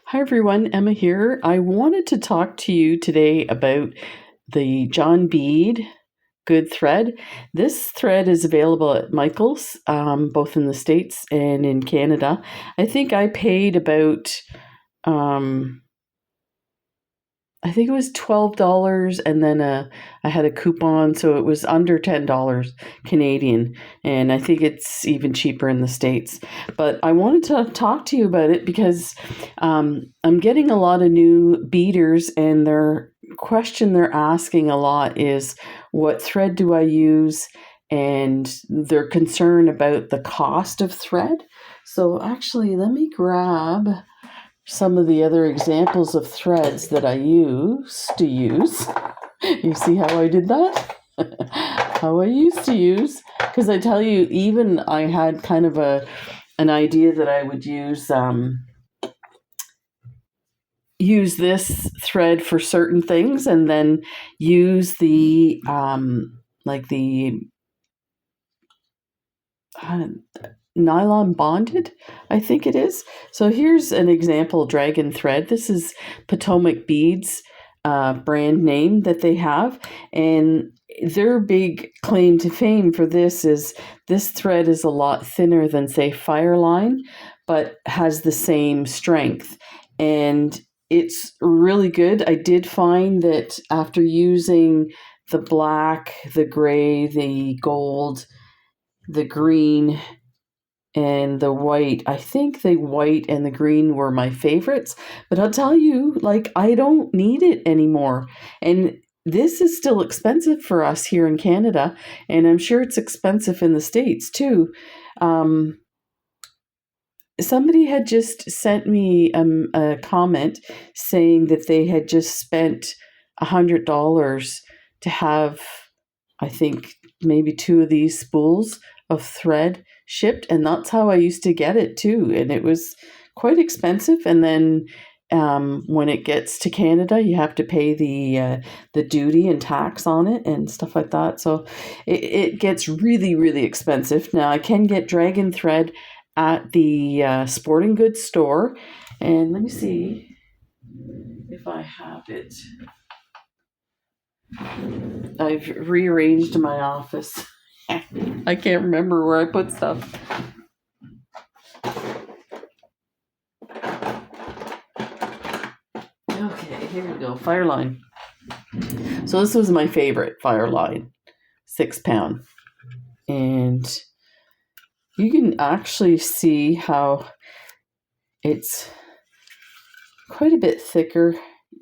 Hi everyone, Emma here. I wanted to talk to you today about the John Bead Good Thread. This thread is available at Michael's, both in the States and in Canada. I think I paid about um, I think it was $12, and then I had a coupon, so it was under $10 Canadian, and I think it's even cheaper in the States. But I wanted to talk to you about it because I'm getting a lot of new beaders, and their question they're asking a lot is, what thread do I use? And they're concerned about the cost of thread. So actually, let me grab some of the other examples of threads that I used to use. You see how I did that? How I used to use, because I tell you, even I had kind of an idea that I would use this thread for certain things, and then use the like the nylon bonded, I think it is. So here's an example dragon thread. This is Potomac Beads brand name that they have, and their big claim to fame for this is this thread is a lot thinner than, say, Fireline, but has the same strength, and it's really good. I did find that after using the black, the gray, the gold, the green, and the white. I think the white and the green were my favorites, but I'll tell you, like, I don't need it anymore. And this is still expensive for us here in Canada, and I'm sure it's expensive in the States too. Somebody had just sent me a comment saying that they had just spent $100 to have, I think, maybe two of these spools of thread shipped, and that's how I used to get it too, and it was quite expensive. And then when it gets to Canada, you have to pay the duty and tax on it and stuff like that, so it gets really, really expensive. Now I can get dragon thread at the sporting goods store, and let me see if I have it. I've rearranged my office. I can't remember where I put stuff. Okay, here we go. Fireline. So this was my favorite Fireline, 6 pound. And you can actually see how it's quite a bit thicker.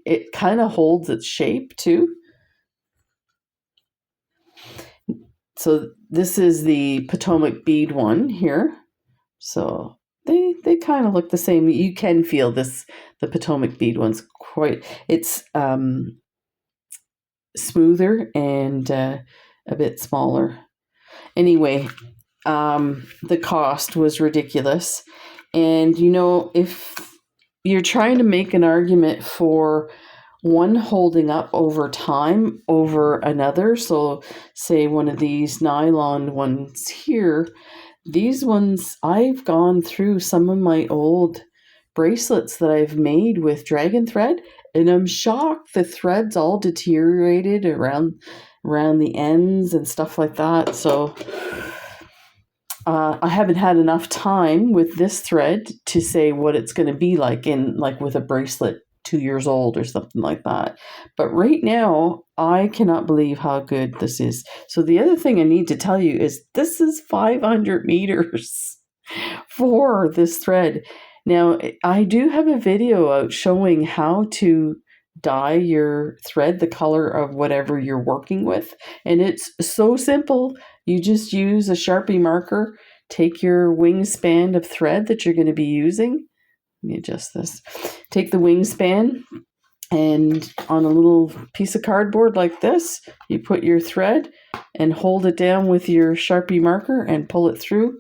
It kind of holds its shape too. So this is the Potomac Bead one here. So they kind of look the same. You can feel this, the Potomac Bead one's quite, it's smoother and a bit smaller. Anyway, the cost was ridiculous. And if you're trying to make an argument for one holding up over time over another, so say one of these nylon ones here, these ones, I've gone through some of my old bracelets that I've made with dragon thread, and I'm shocked the thread's all deteriorated around the ends and stuff like that. So I haven't had enough time with this thread to say what it's going to be like with a bracelet 2 years old or something like that. But right now, I cannot believe how good this is. So the other thing I need to tell you is this is 500 meters for this thread. Now, I do have a video out showing how to dye your thread the color of whatever you're working with, and it's so simple. You just use a Sharpie marker, take your wingspan of thread that you're going to be using. Let me adjust this. Take the wingspan, and on a little piece of cardboard like this, you put your thread and hold it down with your Sharpie marker and pull it through,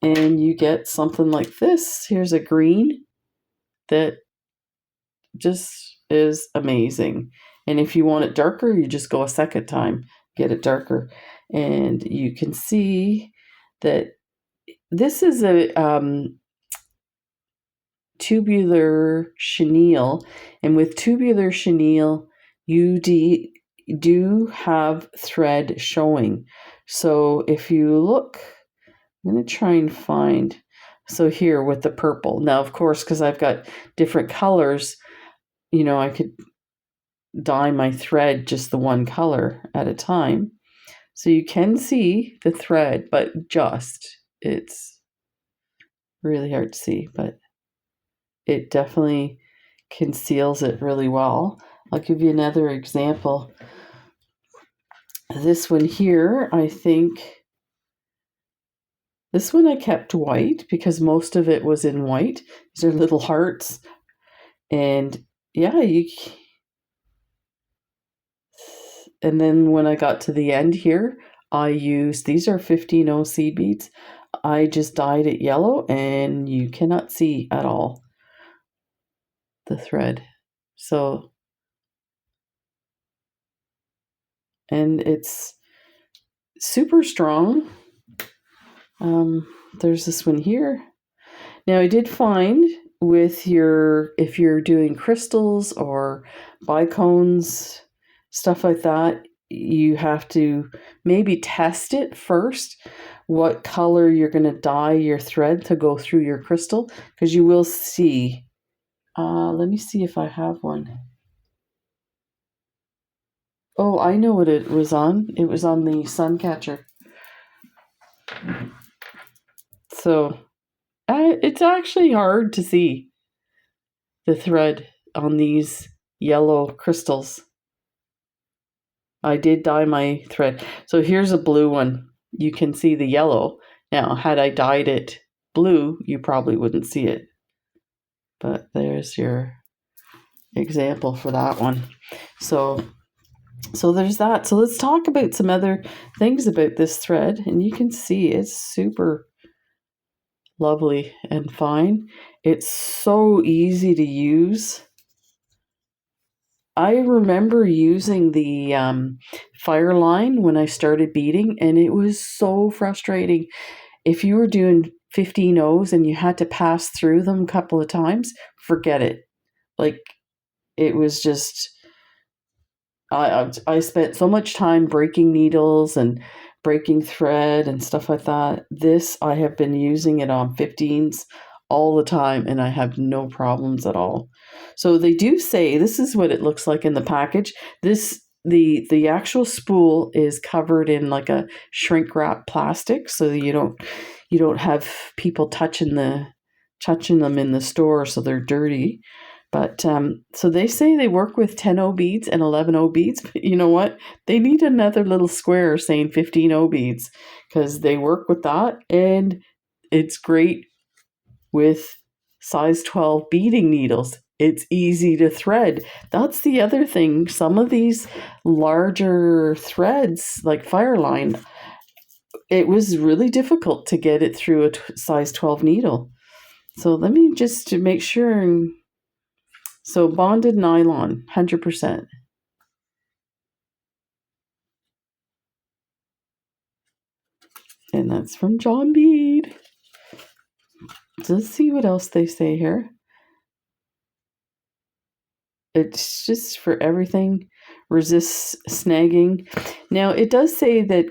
and you get something like this. Here's a green that just is amazing. And if you want it darker, you just go a second time, get it darker. And you can see that this is a tubular chenille, and with tubular chenille, you do have thread showing. So if you look, I'm going to try and find, so here with the purple. Now, of course, because I've got different colors, you know, I could dye my thread just the one color at a time. So you can see the thread, but it's really hard to see, but it definitely conceals it really well. I'll give you another example. This one here, I think, this one I kept white because most of it was in white. These are little hearts. And yeah, and then when I got to the end here, I used, these are 15-0 seed beads. I just dyed it yellow and you cannot see at all the thread. So, and it's super strong. There's this one here. Now I did find with if you're doing crystals or bicones, stuff like that, you have to maybe test it first, what color you're going to dye your thread to go through your crystal, because you will see. Let me see if I have one. Oh, I know what it was on. It was on the sun catcher. So it's actually hard to see the thread on these yellow crystals. I did dye my thread. So here's a blue one. You can see the yellow. Now, had I dyed it blue, you probably wouldn't see it. But there's your example for that one. So there's that. So let's talk about some other things about this thread. And you can see it's super lovely and fine. It's so easy to use. I remember using the fire line when I started beading, and it was so frustrating. If you were doing 15-0s and you had to pass through them a couple of times, forget it. Like, it was just, I spent so much time breaking needles and breaking thread and stuff like that. This, I have been using it on 15s all the time, and I have no problems at all. So they do say this is what it looks like in the package. The actual spool is covered in like a shrink wrap plastic, so you don't have people touching them in the store, so they're dirty. But so they say they work with 10-0 beads and 11-0 beads, but you know what? They need another little square saying 15-0 beads, because they work with that, and it's great with size 12 beading needles. It's easy to thread. That's the other thing. Some of these larger threads, like Fireline, it was really difficult to get it through a size 12 needle. So let me just make sure. So bonded nylon, 100%. And that's from John Bead. Let's see what else they say here. It's just for everything, resists snagging. Now, it does say that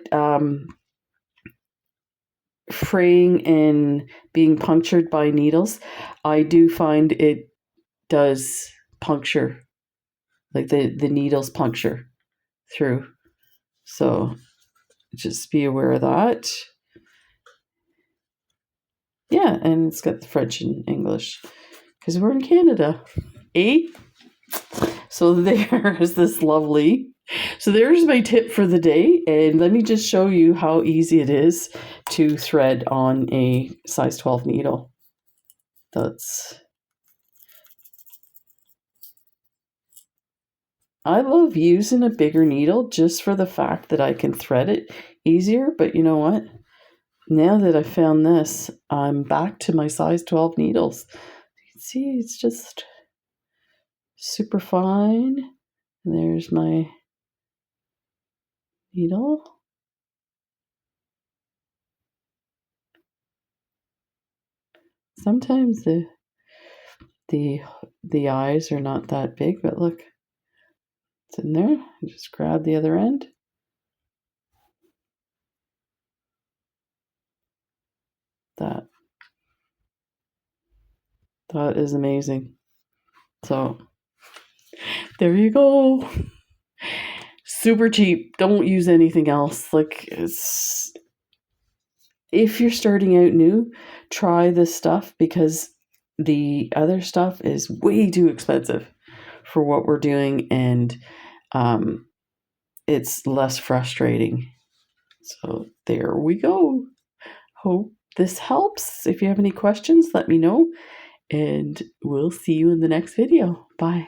fraying and being punctured by needles, I do find it does puncture, like the needles puncture through. So just be aware of that. Yeah, and it's got the French and English because we're in Canada. So there's this lovely. So there's my tip for the day. And let me just show you how easy it is to thread on a size 12 needle. I love using a bigger needle just for the fact that I can thread it easier. But you know what? Now that I found this, I'm back to my size 12 needles. You can see it's just super fine. And there's my needle. Sometimes The eyes are not that big, but look, it's in there. Just grab the other end. That is amazing. So there you go. Super cheap. Don't use anything else. Like, if you're starting out new, try this stuff, because the other stuff is way too expensive for what we're doing, and it's less frustrating. So there we go. Hope this helps. If you have any questions, let me know, and we'll see you in the next video. Bye.